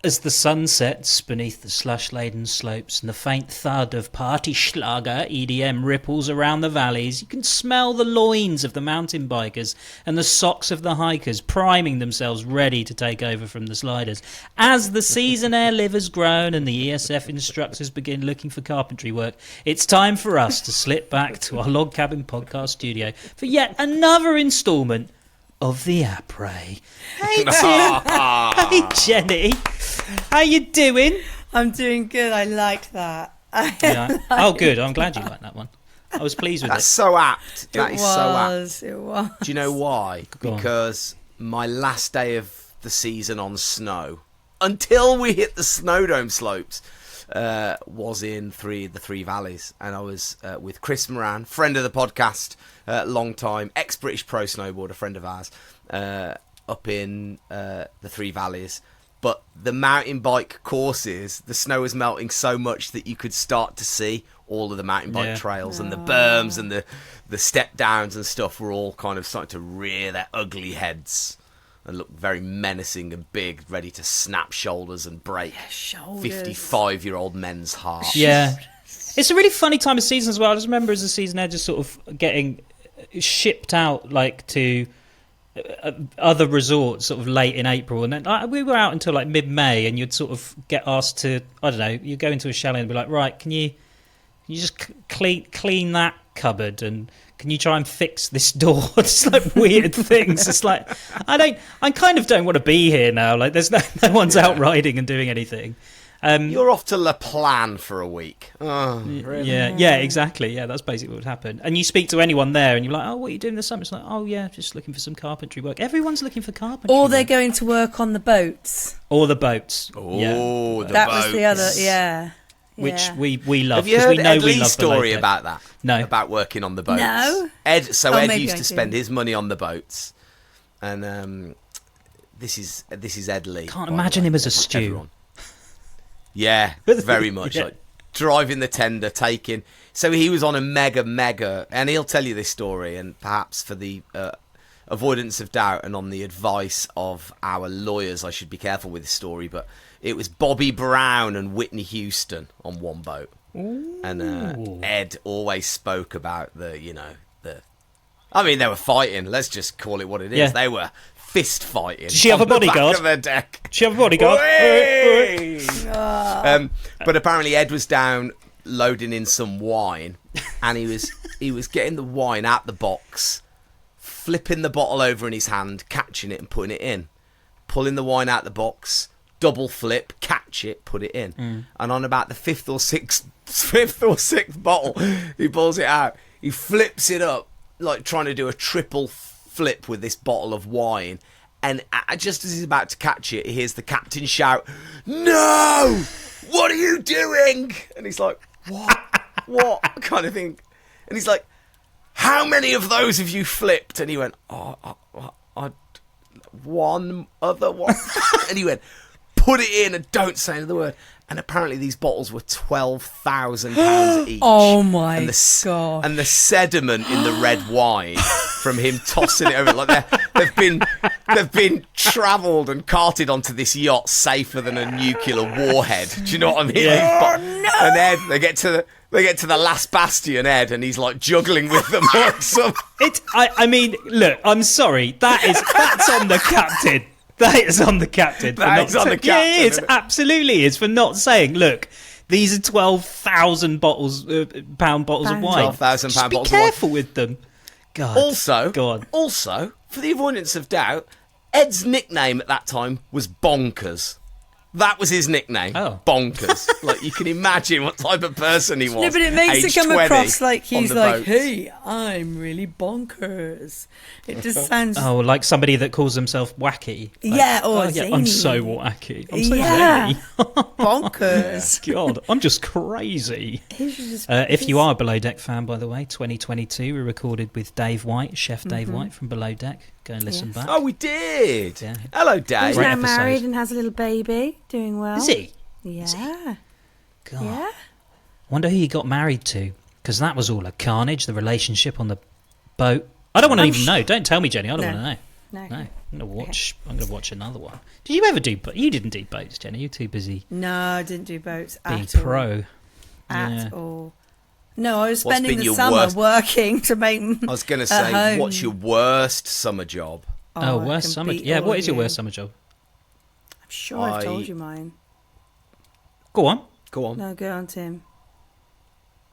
As the sun sets beneath the slush-laden slopes and the faint thud of party schlager EDM ripples around the valleys, you can smell the loins of the mountain bikers and the socks of the hikers priming themselves ready to take over from the sliders. As the season air livers groan and the ESF instructors begin looking for carpentry work, it's time for us to slip back to our log cabin podcast studio for yet another instalment of the Apres. Hey, hey, Jenny. How you doing? I'm doing good. I liked that. Yeah. Oh, good. I'm glad you liked that one. I was pleased with That's it. so apt. That is so apt. It was. Do you know why? Go on. Because my last day of the season on snow, until we hit the Snowdome slopes, was in the Three Valleys, and I was with Chris Moran, friend of the podcast, long time, ex-British pro snowboarder, friend of ours, up in the Three Valleys. But the mountain bike courses, the snow was melting so much that you could start to see all of the mountain bike trails, and the berms and the step downs and stuff were all kind of starting to rear their ugly heads and look very menacing and big, ready to snap shoulders and break 55-year-old men's hearts. Yeah. It's a really funny time of season as well. I just remember as the season air just sort of getting shipped out like to other resorts sort of late in April, and then we were out until like mid-May, and you'd sort of get asked to, I don't know, you go into a chalet and be like, right, can you just clean that cupboard, and can you try and fix this door? It's like weird things. It's like I kind of don't want to be here now. Like there's no one's out riding and doing anything. You're off to La Plan for a week. Oh, really? Yeah, exactly. Yeah, that's basically what would happen. And you speak to anyone there, and you're like, "Oh, what are you doing this summer?" It's like, "Oh, yeah, just looking for some carpentry work." Everyone's looking for carpentry. Or they're work. going to work on the boats. Or the boats. Oh, yeah. the that boats. was the other. Yeah. Which we love. Have you heard we know Ed we Lee's love story below about that? No. About working on the boats? No. Ed Maybe used I to spend do. his money on the boats, and this is Ed Lee. Can't imagine him as a stew. Everyone. Yeah, very much. Yeah. Like driving the tender, taking. So he was on a mega, and he'll tell you this story, and perhaps for the avoidance of doubt and on the advice of our lawyers, I should be careful with this story, but it was Bobby Brown and Whitney Houston on one boat. Ooh. And Ed always spoke about I mean, they were fighting. Let's just call it what it is. Yeah. They were fist fighting. Did she have a bodyguard? Of their deck. Did she have a bodyguard? But apparently Ed was down loading in some wine, and he was getting the wine out the box, flipping the bottle over in his hand, catching it and putting it in, pulling the wine out the box, double flip, catch it, put it in. And on about the fifth or sixth bottle, he pulls it out. He flips it up, like trying to do a triple flip with this bottle of wine. And just as he's about to catch it, he hears the captain shout, "No! What are you doing?" And he's like, "What? What?" kind of thing. And he's like, "How many of those have you flipped?" And he went, I one other one." And he went, "Put it in and don't say another word." And apparently these bottles were £12,000 each. Oh my God. And the sediment in the red wine from him tossing it over, like they've been travelled and carted onto this yacht safer than a nuclear warhead. Do you know what I mean? Yeah. No. And Ed, they get to the last bastion, Ed, and he's like juggling with them like some. I mean, look, I'm sorry. That's on the captain. That is on the captain. That is on the captain. Yeah, it absolutely is for not saying, look, these are 12,000 pound bottles of wine. 12,000 Just pound be bottles of wine. careful with them. God. Also, for the avoidance of doubt, Ed's nickname at that time was Bonkers. That was his nickname. Oh. Bonkers. Like, you can imagine what type of person he was. No, but it makes it come 20 across like he's on the like, boats. "Hey, I'm really bonkers." It just sounds. Oh, like somebody that calls himself wacky. Like, Yeah, or I'm zany. so wacky. I'm so Yeah. zany. Bonkers. God, I'm just crazy. If If you are a Below Deck fan, by the way, 2022, we recorded with Dave White, Chef Dave White from Below Deck. Go and listen back. Oh, we did. Yeah. Hello, Dave. He's Great now episode. married and has a little baby, doing well. Is he? Yeah. God. Yeah. Wonder who he got married to, because that was all a carnage, the relationship on the boat. I don't want to even know. Don't tell me, Jenny. I don't want to know. No. I'm gonna watch another one. Did you ever do? You didn't do boats, Jenny. You're too busy No, I didn't do boats being at all. pro. At all. No, I was What's spending been the your summer worst- working to make. I was going to say, home. what's your worst summer job? Oh, I worst can summer. beat Yeah, all what of is your you. worst summer job? I'm sure I've told you mine. Go on. Go on. No, go on, Tim.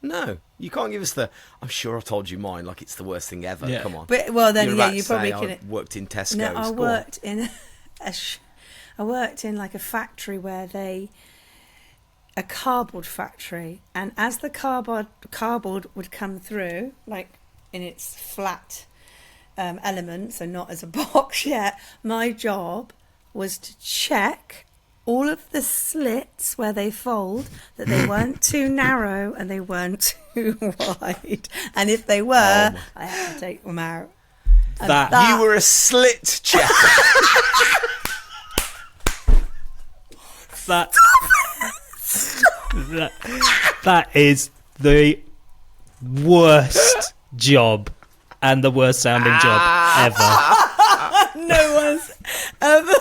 No, you can't give us the. I'm sure I told you mine. Like it's the worst thing ever. Yeah. Come on. But well, then You're yeah, about you to probably say can. I worked in Tesco's. No, I Go worked in I worked in like a factory where a cardboard factory, and as the cardboard would come through, like in its flat element, so not as a box yet, my job was to check all of the slits where they fold, that they weren't too narrow and they weren't too wide, and if they were, I had to take them out. And You were a slit checker. That is the worst job and the worst sounding job ever. no one's ever.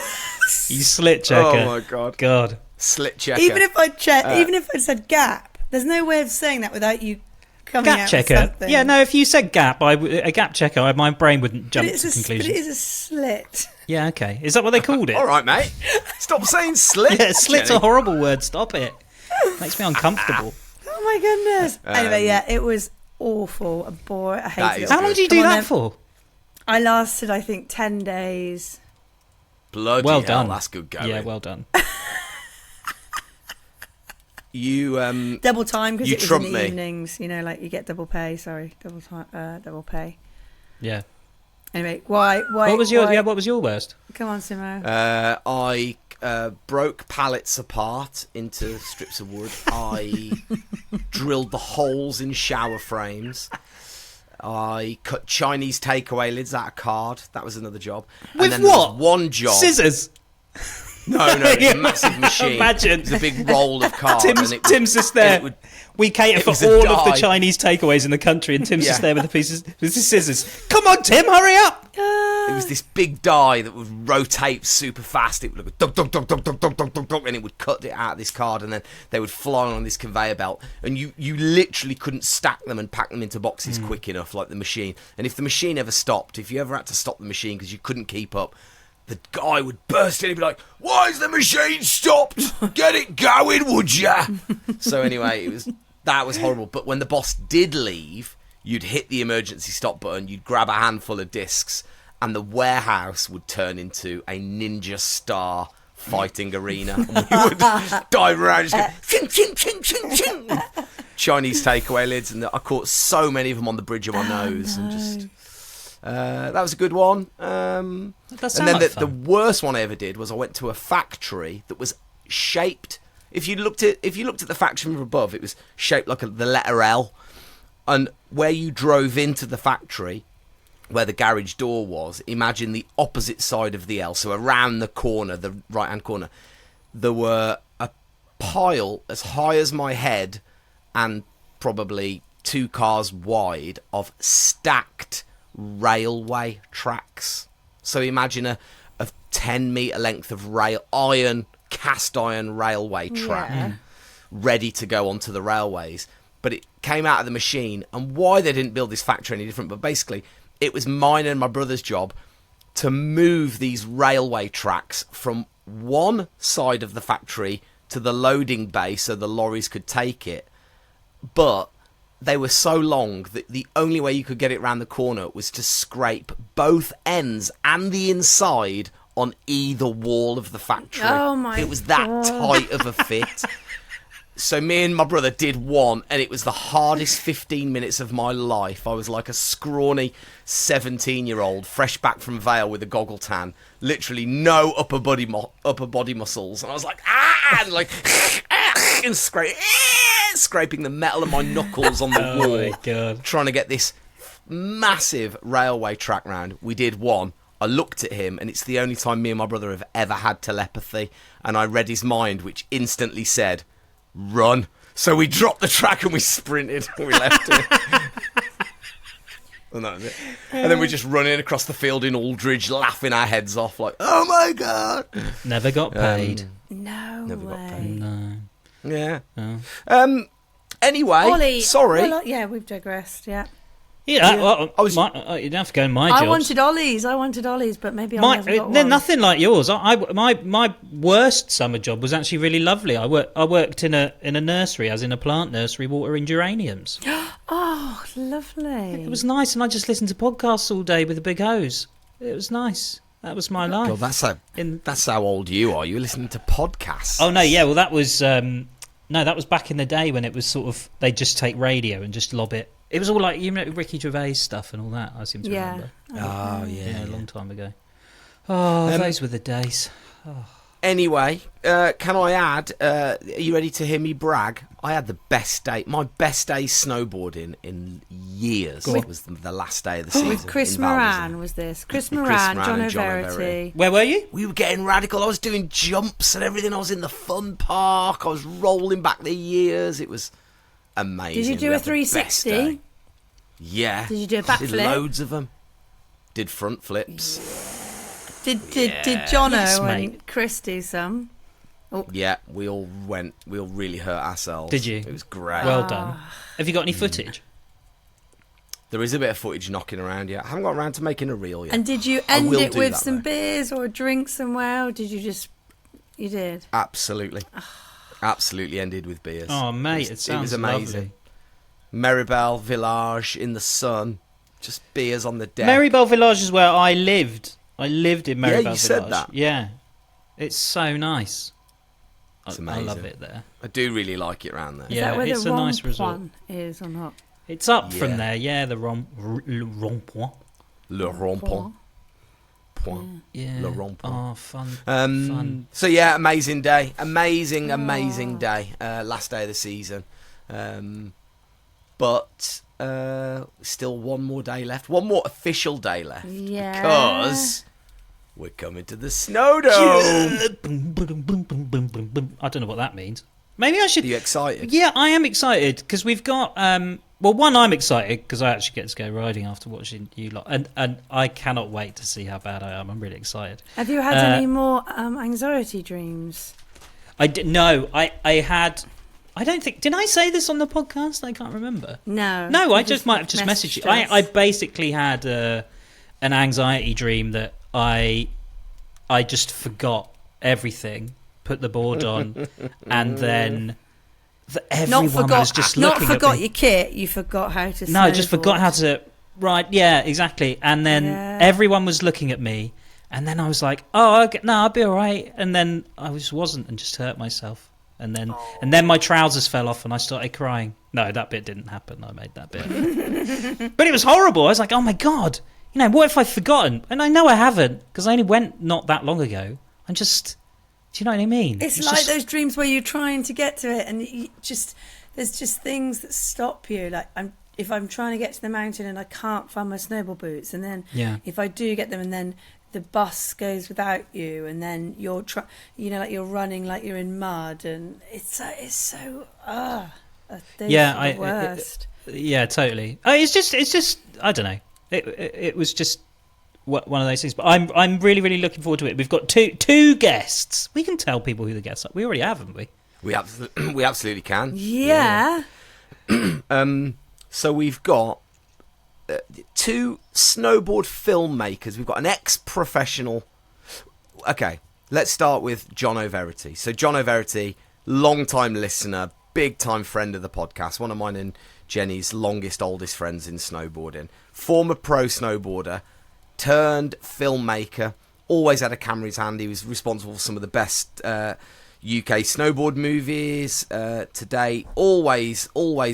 You slit checker. Oh my god. God. Slit checker. Even if I said gap, there's no way of saying that without you coming Gap out checker. with something. Yeah, no. If you said gap, a gap checker, my brain wouldn't jump to But conclusions. it is a slit. Yeah, okay. Is that what they called it? All right, mate. Stop saying slit. Yeah, slit's Jenny. a horrible word. Stop it. Makes me uncomfortable. Oh my goodness. Anyway, yeah, it was awful. A bore. I That hated is it. How long good. did you Come do on that then. for? I lasted, I think, 10 days. Bloody Well hell, done. that's good going. Yeah, well done. You Double time because You it was in trumped the me. evenings. You know, like you get double pay. Sorry, double pay. Yeah. Anyway, why? What was your worst? Come on, Simo. I broke pallets apart into strips of wood. I drilled the holes in shower frames. I cut Chinese takeaway lids out of card. That was another job. With and then there was what? one job. Scissors. No, it was a massive machine. Imagine. It was a big roll of card. Tim's just there. and We cater it for was a all of the die. Chinese takeaways in the country, and Tim's just Yeah. there with the scissors. Come on, Tim, hurry up! It was this big die that would rotate super fast. It would go dunk, dunk, dunk, dunk, dunk, dunk, dunk, dunk, dunk, and it would cut it out of this card, and then they would fly on this conveyor belt, and you literally couldn't stack them and pack them into boxes quick enough like the machine. And if the machine ever stopped, if you ever had to stop the machine because you couldn't keep up, the guy would burst in and be like, "Why is the machine stopped? Get it going, would ya?" So anyway, that was horrible. But when the boss did leave, you'd hit the emergency stop button, you'd grab a handful of discs, and the warehouse would turn into a ninja star fighting arena. And we would dive around, just go, ching, ching, ching, ching, ching. Chinese takeaway lids, and I caught so many of them on the bridge of my nose, and just that was a good one. That does And sound then like the fun. worst one I ever did was I went to a factory that was shaped. If you looked at the factory from above, it was shaped like the letter L. And where you drove into the factory, where the garage door was, imagine the opposite side of the L. So around the corner, the right-hand corner, there were a pile as high as my head and probably 2 cars wide of stacked railway tracks. So imagine a 10-metre length of cast iron railway track ready to go onto the railways. But it came out of the machine, and why they didn't build this factory any different, but basically it was mine and my brother's job to move these railway tracks from one side of the factory to the loading bay so the lorries could take it. But they were so long that the only way you could get it round the corner was to scrape both ends and the inside on either wall of the factory. Oh my It was that God. tight of a fit. So me and my brother did one, and it was the hardest 15 minutes of my life. I was like a scrawny 17-year-old, fresh back from Vale with a goggle tan, literally no upper body muscles, and I was like, and like, and scraping the metal of my knuckles on the wall, Oh my God. trying to get this massive railway track round. We did one. I looked at him, and it's the only time me and my brother have ever had telepathy, and I read his mind, which instantly said, "Run." So we dropped the track and we sprinted. We left it. And that was it. And then we're just running across the field in Aldridge, laughing our heads off, like, oh my God. Never got paid. No Never got way. paid. No. Yeah. Oh. Anyway, Ollie, sorry. well, yeah, we've digressed. Yeah. Yeah, well, I was- you don't have to go in my jobs. I wanted Ollie's, but maybe I never got they're one. nothing like yours. My worst summer job was actually really lovely. I worked in a nursery, as in a plant nursery, watering geraniums. Oh, lovely. It was nice, and I just listened to podcasts all day with a big hose. It was nice. That was my life. God, that's how old you are. You were listening to podcasts. Oh no, yeah. Well, that was that was back in the day when it was sort of they just take radio and just lob it. It was all like Ricky Gervais stuff and all that. I seem to remember. Oh Yeah, a long time ago. Oh, those were the days. Anyway, can I add? Are you ready to hear me brag? I had the best day, my best day snowboarding in years. It was the last day of the season. With Chris in Moran, Valdez. was this? Chris Moran, Moran and Jonno Jonno Verity. Where were you? We were getting radical. I was doing jumps and everything. I was in the fun park. I was rolling back the years. It was amazing. Did you do We a had the best 360? day. Yeah. Did you do a Did backflip? loads of them. Did front flips. Did Jonno Yes, and mate. Chris do some? Yeah, we all really hurt ourselves. Did you? It was great. Well done. Have you got any footage? There is a bit of footage knocking around yet. I haven't got around to making a reel yet. And did you I end will it do with that, some though. beers or a drink somewhere, or did you just... You did? Absolutely. Absolutely ended with beers. Oh, mate, it was sounds amazing. lovely. Maribel Village in the sun. Just beers on the deck. Maribel Village is where I lived. I lived in Maribel Yeah, you Village. said that. Yeah. It's so nice. It's I amazing. love it there. I do really like it around there. Is Yeah, that where it's the a nice resort. Rond-Point is or not? It's up Yeah. from there, yeah, the rond-point. Le Rond-Point. Point. Yeah. Le rond-point. Oh, fun. So yeah, amazing day. Amazing day. Last day of the season. But still one more day left. One more official day left. Yeah. Because we're coming to the Snowdome. I don't know what that means. Maybe I should... Are you excited? Yeah, I am excited because we've got... well, one, I'm excited because I actually get to go riding after watching you lot. And I cannot wait to see how bad I am. I'm really excited. Have you had any more anxiety dreams? No, I had... I don't think... Did I say this on the podcast? I can't remember. No. No, I You just might have just messaged you. us. I basically had an anxiety dream that I just forgot everything, put the board on, and then everyone was just looking at me. Not forgot your kit, you forgot how to No, I just snowboard. forgot how to ride. Yeah, exactly. And then everyone was looking at me, and then I was like, "Oh, okay, no, I'll be all right." And then I just wasn't, and just hurt myself. And then my trousers fell off, and I started crying. No, that bit didn't happen. I made that bit, but it was horrible. I was like, "Oh my God, what if I've forgotten?" And I know I haven't because I only went not that long ago. I'm just, do you know what I mean? It's like just, those dreams where you're trying to get to it, and there's just things that stop you. Like if I'm trying to get to the mountain and I can't find my snowboard boots, and then if I do get them, and then the bus goes without you, and then you're like you're running like you're in mud, and it's so the worst. Yeah, totally. It's just I don't know. It was just one of those things. But I'm really, really looking forward to it. We've got two guests. We can tell people who the guests are. We already have, haven't we? We absolutely can. Yeah. So we've got two snowboard filmmakers. We've got an ex-professional. Okay, let's start with Jonno Verity. So Jonno Verity, long-time listener, big-time friend of the podcast, one of mine and Jenny's oldest friends in snowboarding. Former pro snowboarder, turned filmmaker, always had a camera in his hand. He was responsible for some of the best UK snowboard movies to date. Always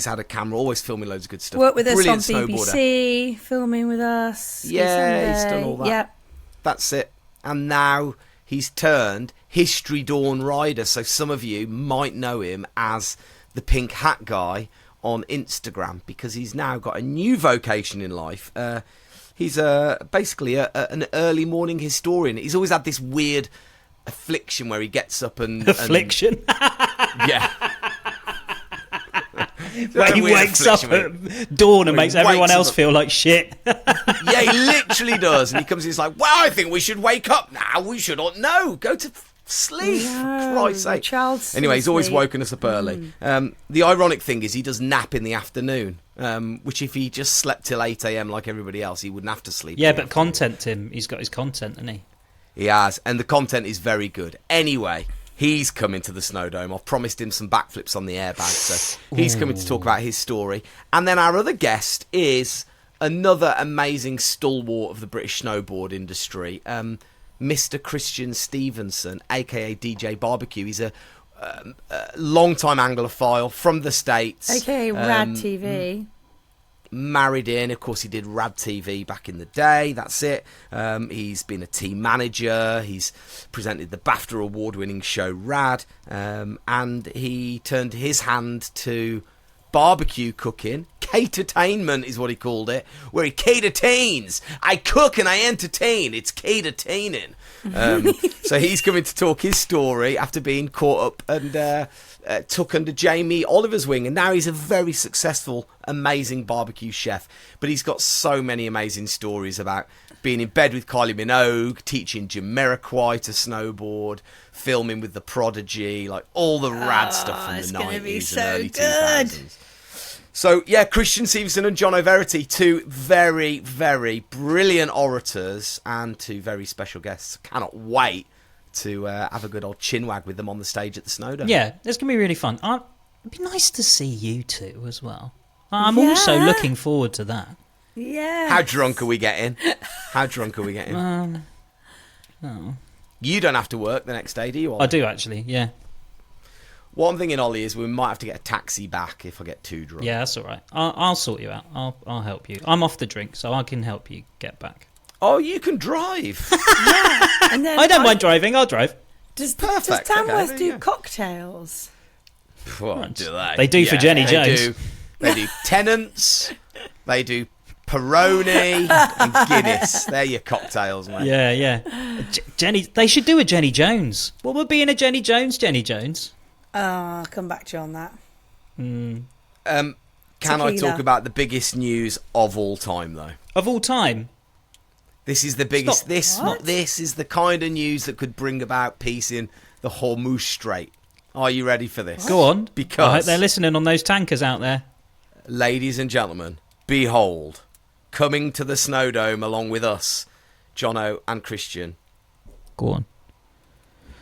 had a camera, always filming loads of good stuff. Worked with us Brilliant on snowboarder. BBC, filming with us. Yeah, he's done all that. Yep. That's it. And now he's turned History Dawn rider. So some of you might know him as the pink hat guy on Instagram, because he's now got a new vocation in life. He's basically an early morning historian. He's always had this weird affliction where he gets up and Affliction. yeah. Where he wakes up at dawn and makes everyone else feel like shit. Yeah, he literally does. And he comes in, he's like, well, I think we should wake up now. We should not know. Go to sleep. No, Christ's sake. child's Anyway, he's always asleep. woken us up early. The ironic thing is he does nap in the afternoon, which if he just slept till 8 a.m. like everybody else, he wouldn't have to sleep. Yeah, but content, Tim. He's got his content, hasn't he? He has, and the content is very good. Anyway, he's coming to the Snowdome. I've promised him some backflips on the airbag, so he's coming to talk about his story. And then our other guest is another amazing stalwart of the British snowboard industry, Mr. Christian Stevenson, aka DJ Barbecue. He's a long-time Anglophile from the States. AKA Rad TV. Married in, of course, he did Rad TV back in the day. That's it. He's been a team manager. He's presented the BAFTA award-winning show Rad, and he turned his hand to barbecue cooking. Catertainment is what he called it, where he catertains. I cook and I entertain. It's catertaining. So he's coming to talk his story after being caught up and took under Jamie Oliver's wing, and now he's a very successful, amazing barbecue chef. But he's got so many amazing stories about being in bed with Kylie Minogue, teaching Jamiroquai to snowboard, filming with The Prodigy, like all the rad stuff from the 90s and early 2000s. So, yeah, Christian Stevenson and Jonno Verity, two very, very brilliant orators and two very special guests. Cannot wait to have a good old chinwag with them on the stage at the Snowdome. Yeah, it's going to be really fun. It'd be nice to see you two as well. I'm also looking forward to that. Yeah. How drunk are we getting? How drunk are we getting? Oh. You don't have to work the next day, do you, Ollie? I do, actually, yeah. What I'm thinking, Ollie, is we might have to get a taxi back if I get too drunk. Yeah, that's all right. I'll sort you out. I'll help you. I'm off the drink, so I can help you get back. Oh, you can drive. Yeah. And then I don't mind driving. I'll drive. Does Perfect. Tamworth Okay, do yeah. cocktails? What do they? They do for Jenny they Jones. They do Tennants. They do Peroni and Guinness. They're your cocktails, mate. Yeah. Jenny. They should do a Jenny Jones. What would be in a Jenny Jones? Jenny Jones. I'll come back to you on that. Can I Tequila. talk about the biggest news of all time, though? Of all time. This is the biggest. What? This is the kind of news that could bring about peace in the Hormuz Strait. Are you ready for this? Go on. Because I hope they're listening on those tankers out there. ladies and gentlemen, behold, coming to the Snowdome along with us, Jonno and Christian, Go on.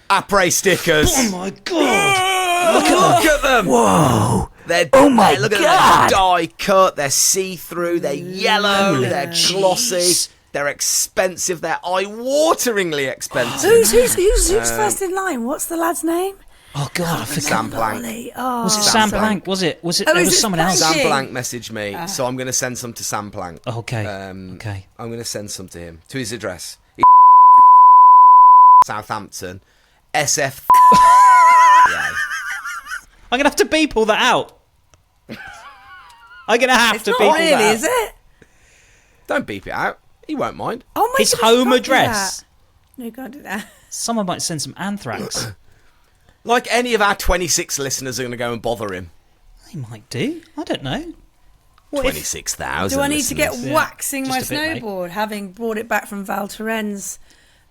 Apres stickers. Oh my god! Look at them. Whoa! They're, Oh my look at God. them. They're die cut. They're see-through. They're yellow. Holy They're glossy. jeez. They're expensive. They're eye-wateringly expensive. Who's first in line? What's the lad's name? Oh god! I forgot. Sam Blank. Ollie. Oh. Was it Sam Sam Blank. Blank? Was it? Oh, There is was it someone else. Spanky? Sam Blank messaged me, so I'm going to send some to Sam Blank. Okay. Okay. Okay. I'm going to send some to him, to his address. Southampton. SF. Yeah. I'm gonna have to beep all that out. I'm gonna have It's to not beep all really, that out. is it? Don't beep it out. He won't mind. Oh my His goodness, you home can't do address. that. No, you can't do that. Someone might send some anthrax. Like any of our 26 listeners are going to go and bother him. They might do. I don't know. What if 26,000 Do I need to get listeners. waxing my Just a bit, mate. snowboard, having brought it back from Val Thorens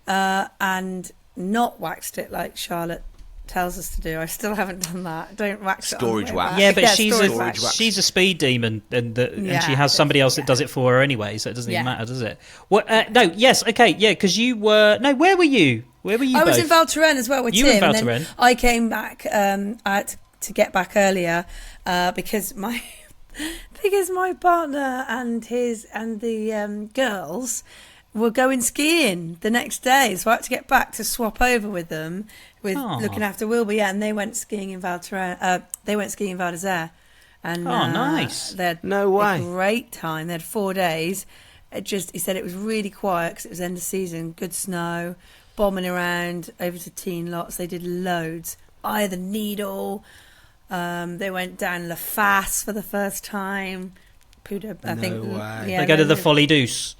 and not waxed it like Charlotte tells us to do? I still haven't done that. Don't wax Storage it on the way wax. back. Yeah, but storage wax. she's a speed demon, and Yeah, she has somebody else that does it for her anyway, so it doesn't even matter, does it? What? No, yes, okay, yeah, because you were where were you? Where were you? I was both? in Val Thorens as well with You were in Tim. Val And then Thorens. I came back. I had to get back earlier because my partner and the girls were going skiing the next day, so I had to get back to swap over with them, Aw. looking after Wilbur. Yeah, and they went skiing in Val Thorens. They went skiing in Val d'Isère, and nice. They had No way. a great time. They had 4 days. He said it was really quiet because it was end of season. Good snow, bombing around over to Teen Lots. They did loads. Eye of the Needle. They went down La Face for the first time. Puda, I think. way. Yeah, They go to the they- Folly Deuce.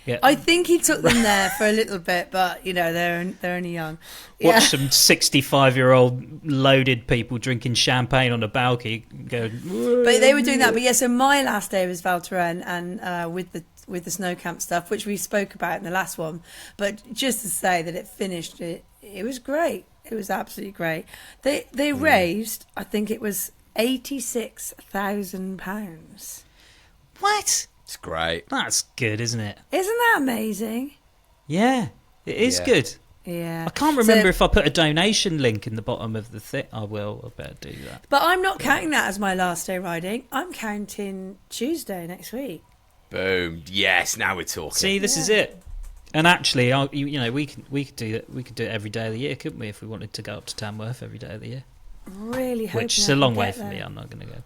Yeah. I think he took them there for a little bit, but they're only young. Watch some 65-year-old loaded people drinking champagne on a balcony. Going, But they were doing that. But so my last day was Val Thorens, and with the snow camp stuff, which we spoke about in the last one. But just to say that it finished, it was great. It was absolutely great. They raised, I think it was £86,000. what? It's great. That's good, isn't it? Isn't that amazing? Yeah, it is good. Yeah. I can't remember if I put a donation link in the bottom of the thing. I will. I better do that. But I'm not counting that as my last day riding. I'm counting Tuesday next week. Boom. Yes, now we're talking. See, this is it. And actually, we could do it. We could do it every day of the year, couldn't we? If we wanted to go up to Tamworth every day of the year. Really hoping Which is I a long can way get for me. there. I'm not going to go.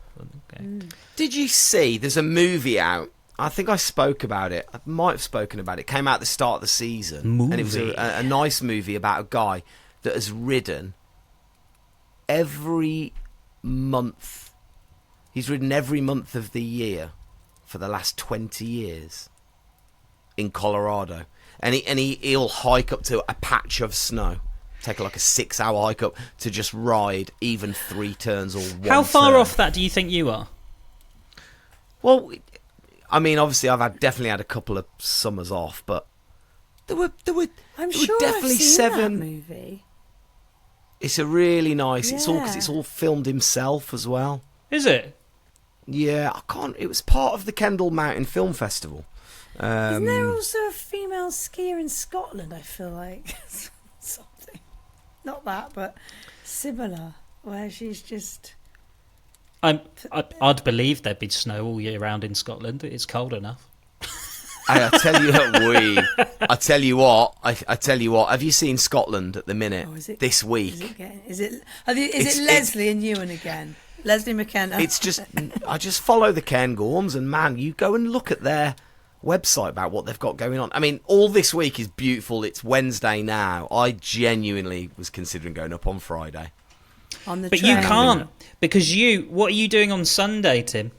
Okay. Did you see there's a movie out? I think I spoke about it. I might have spoken about it. It came out at the start of the season. And it was a nice movie about a guy that has ridden every month. He's ridden every month of the year for the last 20 years in Colorado. And he'll hike up to a patch of snow. Take like a 6-hour hike up to just ride even 3 turns or 1 How far turn. off that do you think you are? Well, I mean, obviously, I've definitely had a couple of summers off, but there were I'm there were sure definitely I've seen 7. that movie. It's a really nice. It's all because Yeah. it's all filmed himself as well. Is it? Yeah, I can't. It was part of the Kendall Mountain Film Festival. Isn't there also a female skier in Scotland, I feel like? Something. Not that, but similar, where she's just... I'd believe there'd be snow all year round in Scotland. It's cold enough. I tell you what, I tell you what. Have you seen Scotland at the minute? This week? Is it Leslie and Ewan again? Leslie McKenna. It's just, I just follow the Cairngorms, and man, you go and look at their website about what they've got going on. I mean, all this week is beautiful. It's Wednesday now. I genuinely was considering going up on Friday. On the But train. you can't, because what are you doing on Sunday, Tim?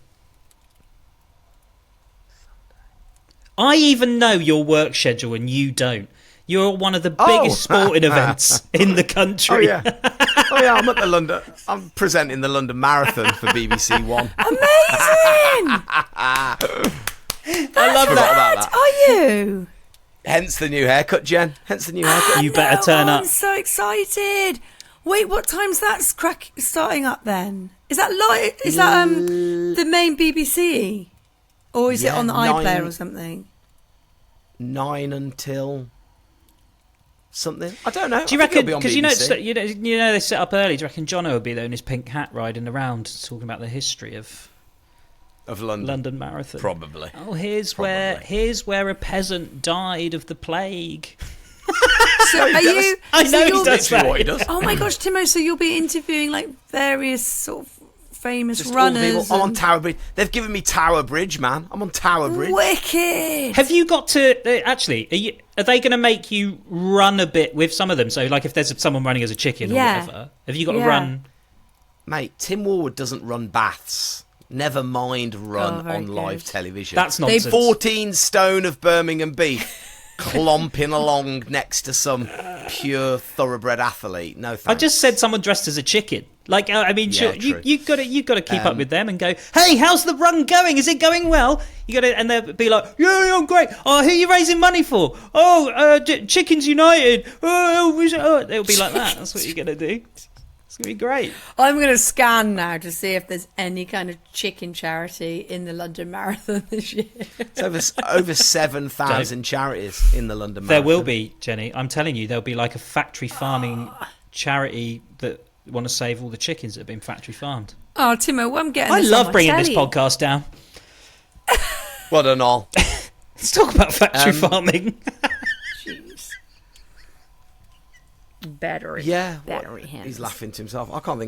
I even know your work schedule and you don't. You're at one of the biggest sporting events in the country. Oh yeah, I'm at the London. I'm presenting the London Marathon for BBC One. Amazing! I love that. Are you? Hence the new haircut, Jen. Hence the new haircut. You better turn up. I'm so excited. Wait, what time's that starting up then? Is that live? Is that the main BBC? Or is it on the iPlayer or something? 9 until something. I don't know. Do you reckon? Because you know they set up early. Do you reckon Jonno would be there in his pink hat riding around talking about the history of London Marathon? Probably. Oh, here's where a peasant died of the plague. So are you? I know he does that. What he does. Oh my gosh, Timo! So you'll be interviewing like various sort of famous Just all the runners. people. I'm on Tower Bridge. They've given me Tower Bridge, man. I'm on Tower Bridge. Wicked. Have you got to actually? Are they going to make you run a bit with some of them? So, like, if there's someone running as a chicken or whatever, have you got to run? Mate, Tim Warwood doesn't run baths. Never mind run on live television. That's nonsense. 14 stone of Birmingham beef. Clomping along next to some pure thoroughbred athlete. No thanks. I just said someone dressed as a chicken. Like, I mean, Yeah, sure, true. you've got to keep up with them and go, hey, how's the run going? Is it going well? You got to, and they'll be like, yeah, I'm great. Oh, who are you raising money for? Oh, Chickens United. Oh, they'll be like that. That's what you're going to do. It's going to be great. I'm going to scan now to see if there's any kind of chicken charity in the London Marathon this year. It's over 7,000 charities in the London Marathon. There will be, Jenny. I'm telling you, there'll be like a factory farming charity that want to save all the chickens that have been factory farmed. Oh, Timo, well, I'm getting I this love on my bringing this telly. podcast down. Well done, all. Let's talk about factory farming. Jeez. Battery. Yeah, Battery hands. he's laughing to himself. I can't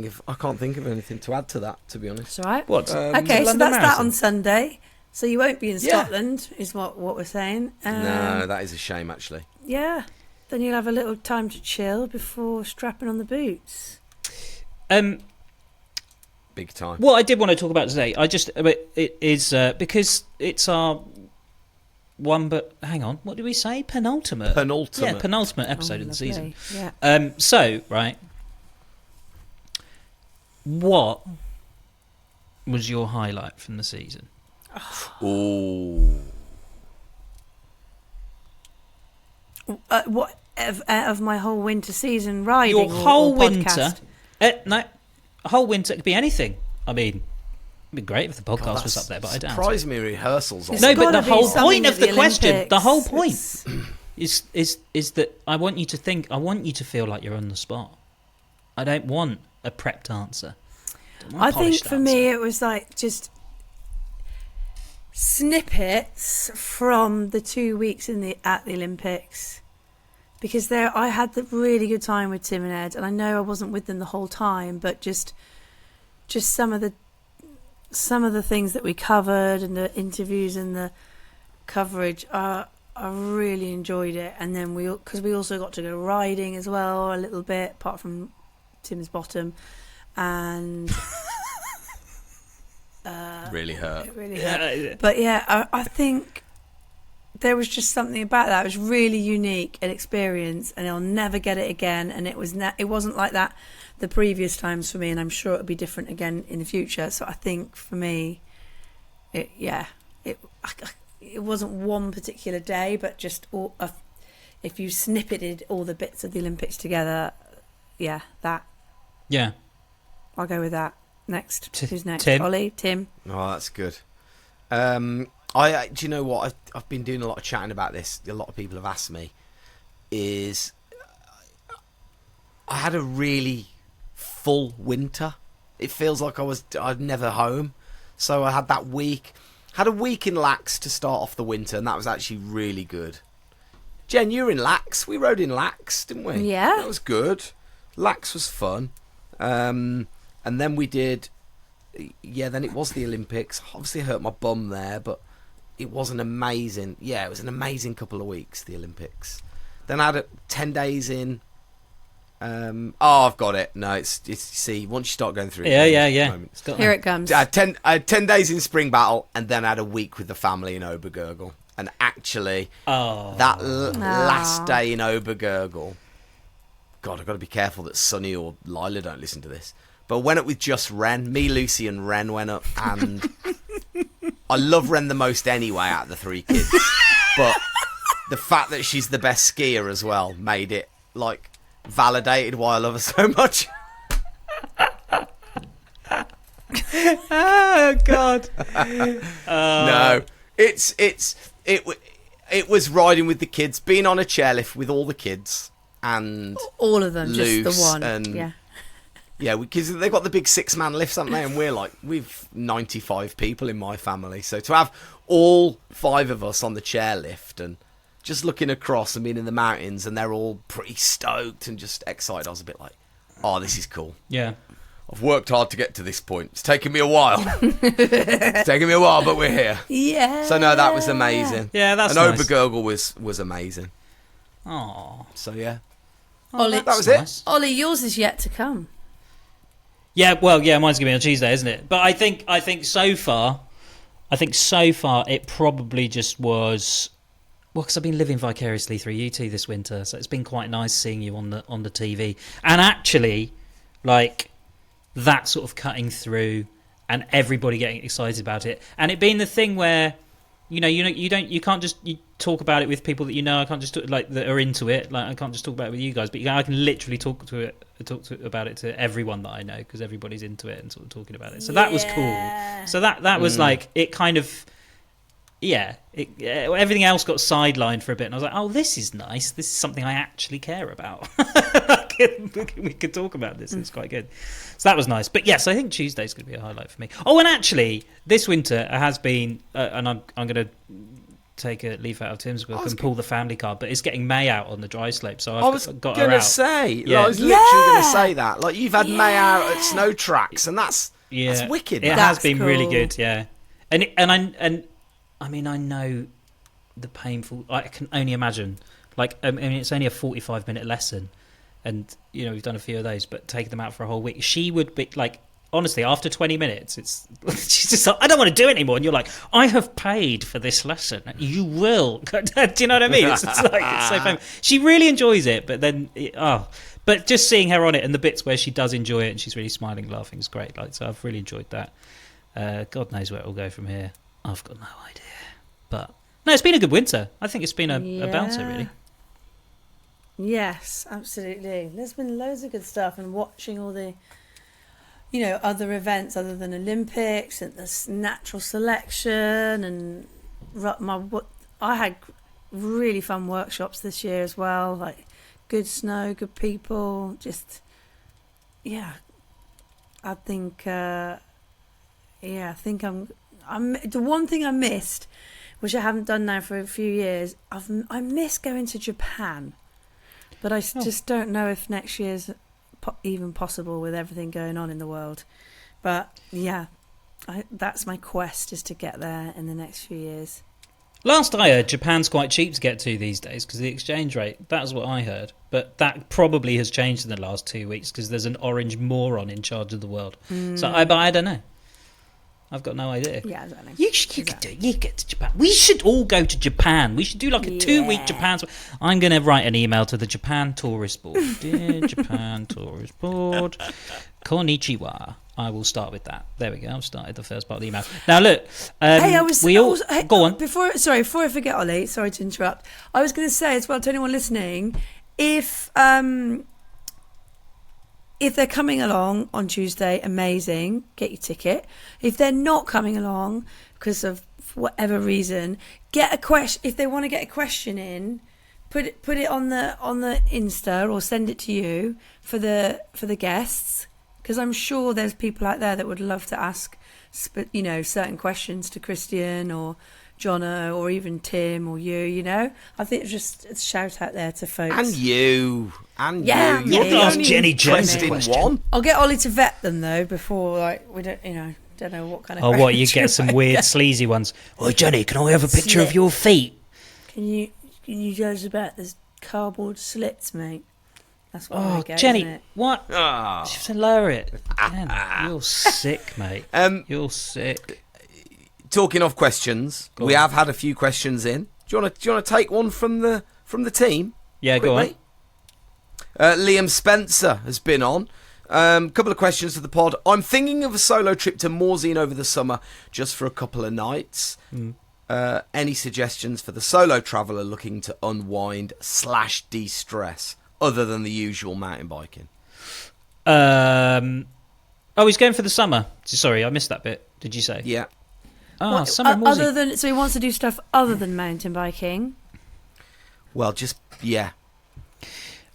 think of anything to add to that, to be honest. It's all right. What? Okay, so London that's that Marathon. on Sunday. So you won't be in Yeah. Scotland, is what we're saying. No, that is a shame, actually. Yeah. Then you'll have a little time to chill before strapping on the boots. Big time. What I did want to talk about today, it is because it's our but hang on, what did we say? Penultimate. Penultimate. Yeah, penultimate episode of the lovely. season. Yeah. So, right, what was your highlight from the season? Ooh. What of my whole winter season riding? Your whole or winter. podcast? No, a whole winter. It could be anything. I mean, it'd be great if the podcast was up there, but I doubt it. Surprised me rehearsals. It's No, but the gotta be whole something point at of the question, Olympics. the whole point is that I want you to think, I want you to feel like you're on the spot. I don't want a prepped answer. I think for me it was like just snippets from the 2 weeks at the Olympics, because there I had the really good time with Tim and Ed, and I know I wasn't with them the whole time, but just some of the things that we covered and the interviews and the coverage, I really enjoyed it. And then because we also got to go riding as well a little bit, apart from Tim's bottom, and really hurt. it really hurt. But yeah, I think there was just something about that. It was really unique an experience, and I'll never get it again. And it wasn't like that the previous times for me, and I'm sure it'll be different again in the future. So I think for me, it wasn't one particular day, but just if you snippeted all the bits of the Olympics together, yeah, that. Yeah. I'll go with that. Next. Who's next? Tim? Ollie? Tim? Oh, that's good. Do you know what? I've been doing a lot of chatting about this. A lot of people have asked me. I had a really full winter. It feels like I'd never home. So I had that week. Had a week in Lax to start off the winter, and that was actually really good. Jen, you were in Lax. We rode in Lax, didn't we? Yeah. That was good. Lax was fun. And then we did, then it was the Olympics. Obviously hurt my bum there, but it was an amazing couple of weeks, the Olympics. Then I had 10 days in, I've got it. No, it's see, once you start going through it. Yeah. Here it comes. I had 10 days in Spring Battle, and then I had a week with the family in Obergurgl. And actually, last day in Obergurgl, God, I've got to be careful that Sonny or Lila don't listen to this. But I went up with just Ren. Me, Lucy and Ren went up, and I love Ren the most anyway out of the three kids. But the fact that she's the best skier as well made it, like, validated why I love her so much. Oh, God. No. It was riding with the kids, being on a chairlift with all the kids. And all of them, loose just the one. And yeah, because they've got the big 6-man lifts, haven't they? And we've 95 people in my family, so to have all 5 of us on the chairlift and just looking across and being in the mountains, and they're all pretty stoked and just excited, I was a bit like, oh, this is cool. Yeah, I've worked hard to get to this point. It's taken me a while. But we're here. Yeah. So no, that was amazing. Yeah, that's and nice. Obergurgl was amazing. Oh, So yeah. Ollie, that was it. Ollie, yours is yet to come. Yeah, well, yeah, mine's gonna be on Tuesday, isn't it? But I think so far, it probably just was. Well, because I've been living vicariously through you two this winter, so it's been quite nice seeing you on the TV, and actually, like, that sort of cutting through, and everybody getting excited about it, and it being the thing where, you can't just talk about it with people that you know. I can't just talk, like, that are into it. Like, I can't just talk about it with you guys, but I can literally talk about it to everyone that I know, because everybody's into it and sort of talking about it. So that was cool. So that was like, it kind of, everything else got sidelined for a bit, and I was like, oh, this is nice. This is something I actually care about. We could talk about this. It's quite good. So that was nice. But yes, I think Tuesday's going to be a highlight for me. Oh, and actually, this winter has been, and I'm going to take a leaf out of Tim's book and pull the family card, but it's getting May out on the dry slope, so I was got her out. I was literally going to say that. Like, you've had May out at snow tracks, and that's wicked. It has been really good, yeah. And I mean, I know the painful. I can only imagine. Like, I mean, it's only a 45-minute lesson, and we've done a few of those, but taking them out for a whole week, she would be like, honestly, after 20 minutes, she's just like, I don't want to do it anymore. And you're like, I have paid for this lesson. You will. Do you know what I mean? It's so famous. She really enjoys it, but then, but just seeing her on it and the bits where she does enjoy it and she's really smiling, laughing is great. Like, so I've really enjoyed that. God knows where it will go from here. I've got no idea. But no, it's been a good winter. I think it's been a bouncer, really. Yes, absolutely. There's been loads of good stuff, and watching all the, other events other than Olympics and the natural selection, and I had really fun workshops this year as well. Like good snow, good people. Just I think I'm the one thing I missed, which I haven't done now for a few years. I miss going to Japan. But I just don't know if next year's even possible with everything going on in the world. But yeah, that's my quest, is to get there in the next few years. Last I heard, Japan's quite cheap to get to these days because of the exchange rate. That's what I heard. But that probably has changed in the last 2 weeks because there's an orange moron in charge of the world. So I don't know. I've got no idea. Yeah, I don't know. You could do it. You get to Japan. We should all go to Japan. We should do like a 2-week Japan. I'm going to write an email to the Japan Tourist Board. Dear Japan Tourist Board, konnichiwa. I will start with that. There we go. I've started the first part of the email. Now look, go on. Before I forget, Ollie. Sorry to interrupt. I was going to say as well to anyone listening, if they're coming along on Tuesday, amazing, get your ticket. If they're not coming along because of whatever reason, get a question. If they want to get a question in, put it on the Insta or send it to you for the guests, because I'm sure there's people out there that would love to ask, certain questions to Christian or Jonno or even Tim or you. I think it's just a shout out there to folks. And you. You ask Jenny Jones one. I'll get Ollie to vet them though before, we don't know what kind of. Oh, what, you get some weird sleazy ones? Oh, Jenny, can I have a picture of your feet? Can you judge about this cardboard slits, mate? That's what I get. Jenny, isn't it? what? She's hilarious. You're sick, mate. You're sick. Talking of questions, we have had a few questions in. Do you want to take one from the team? Yeah, quickly? go on. Liam Spencer has been on. Couple of questions to the pod. I'm thinking of a solo trip to Morzine over the summer, just for a couple of nights. Any suggestions for the solo traveller looking to unwind / de-stress, other than the usual mountain biking? He's going for the summer. Sorry, I missed that bit. Did you say? Yeah. Summer Morzine. So he wants to do stuff other than mountain biking? Well, yeah.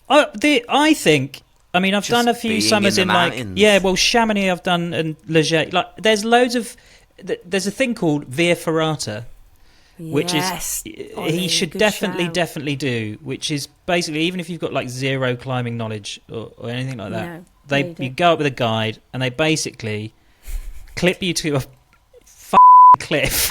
I think. I mean, I've done a few summers in Chamonix. I've done, and Leger. Like, there's loads of. There's a thing called Via Ferrata, which is he should definitely do. Which is basically, even if you've got like zero climbing knowledge or anything like that, you go up with a guide and they basically clip you to a cliff.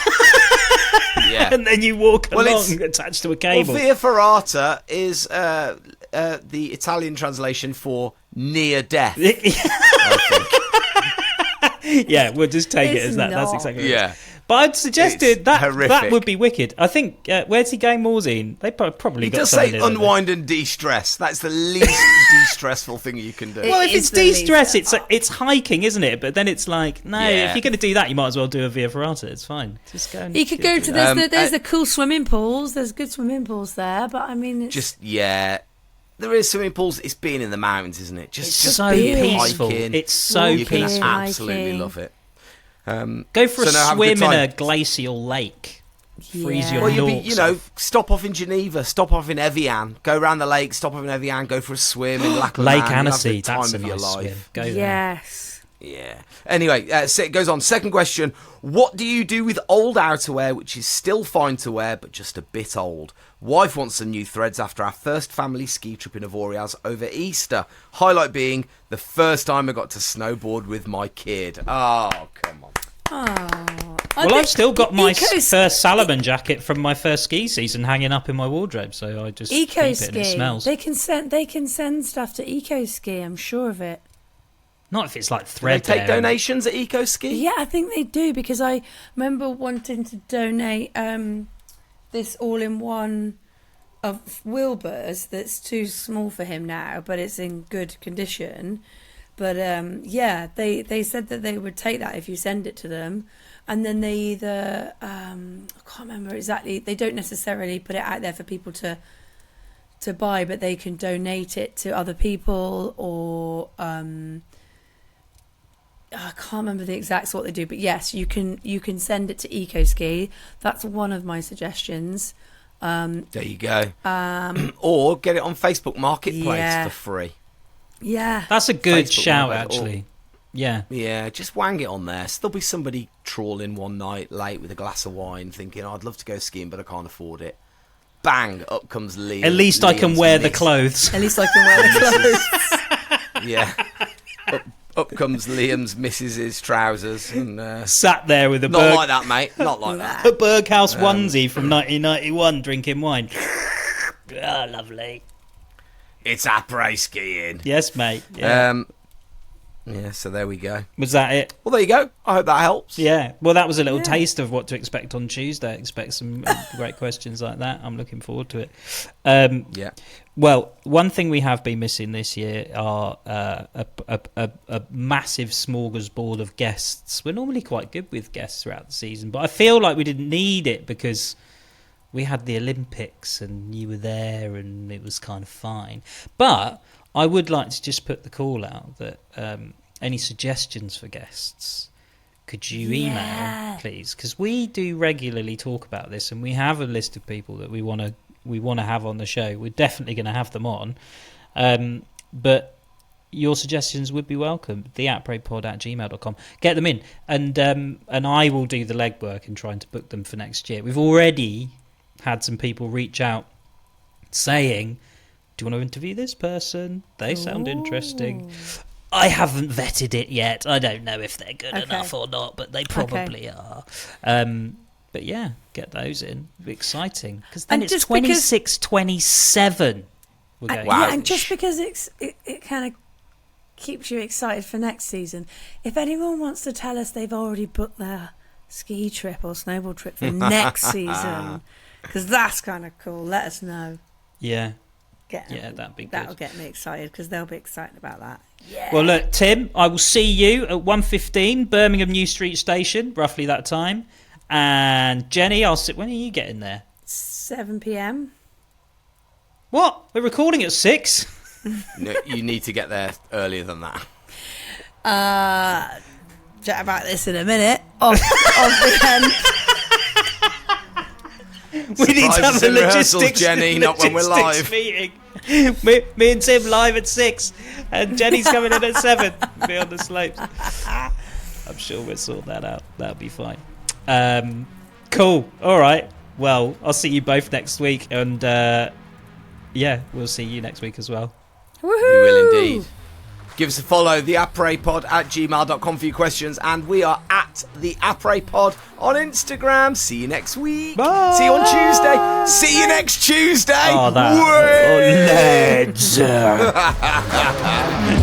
And then you walk along attached to a cable. Well, Via Ferrata is the Italian translation for near death. I think. Yeah, we'll just take it as that. That's exactly what it is. But I'd suggested that would be wicked. I think, where's he going, Morzine? They probably got something. He does say unwind and de-stress. That's the least de-stressful thing you can do. Well, if it's de-stress, it's hiking, isn't it? But then it's like, no, if you're going to do that, you might as well do a Via Ferrata. It's fine. Just go. You could go to there's the cool swimming pools. There's good swimming pools there, but I mean, it's there is swimming pools. It's being in the mountains, isn't it? Just so peaceful. Hiking. It's so peaceful. You can absolutely love it. Go for a swim in a glacial lake. Freeze your noughts off. Stop off in Geneva, stop off in Evian, go around the lake, stop off in Evian, go for a swim in Lac Lake Annecy. That's a nice swim. Go there. Yes. Yeah. Anyway, it goes on. Second question. What do you do with old outerwear which is still fine to wear but just a bit old? Wife wants some new threads after our first family ski trip in Avoriaz over Easter. Highlight being the first time I got to snowboard with my kid. Oh, come on. Well, I've still got my first Salomon jacket from my first ski season hanging up in my wardrobe, so I just keep it and it smells. They can send stuff to Eco Ski, I'm sure of it. Not if it's like Do they thread. take donations at Eco Ski? Yeah, I think they do, because I remember wanting to donate this all-in-one of Wilbur's that's too small for him now, but it's in good condition. But yeah, they said that they would take that if you send it to them, and then they either I can't remember exactly. They don't necessarily put it out there for people to buy, but they can donate it to other people, or I can't remember the exact what they do. But yes, you can send it to EcoSki. That's one of my suggestions. There you go. Or get it on Facebook Marketplace for free. Yeah, That's a good Facebook shout, Marketplace, actually. Yeah. Yeah, just wang it on there. So there'll be somebody trawling one night late with a glass of wine thinking, I'd love to go skiing, but I can't afford it. Bang, up comes Liam. At least I can wear the clothes. at least I can wear the clothes. Yeah. Up comes Liam's missus's trousers. And, Sat there with a not like that, mate. Not like that. a Berghaus onesie from 1991 drinking wine. Ah, lovely. It's Apres skiing. Yes, mate. Yeah. Yeah, so there we go. Was that it? Well, there you go. I hope that helps. Yeah. Well, that was a little taste of what to expect on Tuesday. Expect some great questions like that. I'm looking forward to it. Yeah. Well, one thing we have been missing this year are a massive smorgasbord of guests. We're normally quite good with guests throughout the season, but I feel like we didn't need it because we had the Olympics and you were there and it was kind of fine. But I would like to just put the call out that any suggestions for guests, could you email, please? Because we do regularly talk about this, and we have a list of people that we want to have on the show. We're definitely going to have them on, but your suggestions would be welcome. theaprepod@gmail.com. Get them in, and I will do the legwork in trying to book them for next year. We've already had some people reach out saying, do you want to interview this person? They sound interesting. I haven't vetted it yet. I don't know if they're good enough or not, but they probably are. But yeah, get those in. It'll be exciting. Because then it's 26, 27. We're going. Yeah, and just because it kind of keeps you excited for next season, if anyone wants to tell us they've already booked their ski trip or snowboard trip for next season, because that's kind of cool, let us know. Yeah. That'd be good. That'll get me excited, because they'll be excited about that. Yeah. Well, look, Tim, I will see you at 1:15, Birmingham New Street Station, roughly that time. And Jenny, when are you getting there? 7 p.m. What? We're recording at 6? No, you need to get there earlier than that. Chat about this in a minute. Off the end. We need to have a logistics, Jenny, not when we're live. Meeting. Me and Tim live at 6, and Jenny's coming in at 7. Be on the slopes. I'm sure we'll sort that out. That'll be fine. Cool. All right. Well, I'll see you both next week, and we'll see you next week as well. Woohoo! We will indeed. Give us a follow, theaprepod@gmail.com for your questions, and we are at theaprepod on Instagram. See you next week. Bye. See you on Tuesday. See you next Tuesday. Oh, that. Oh, Neds.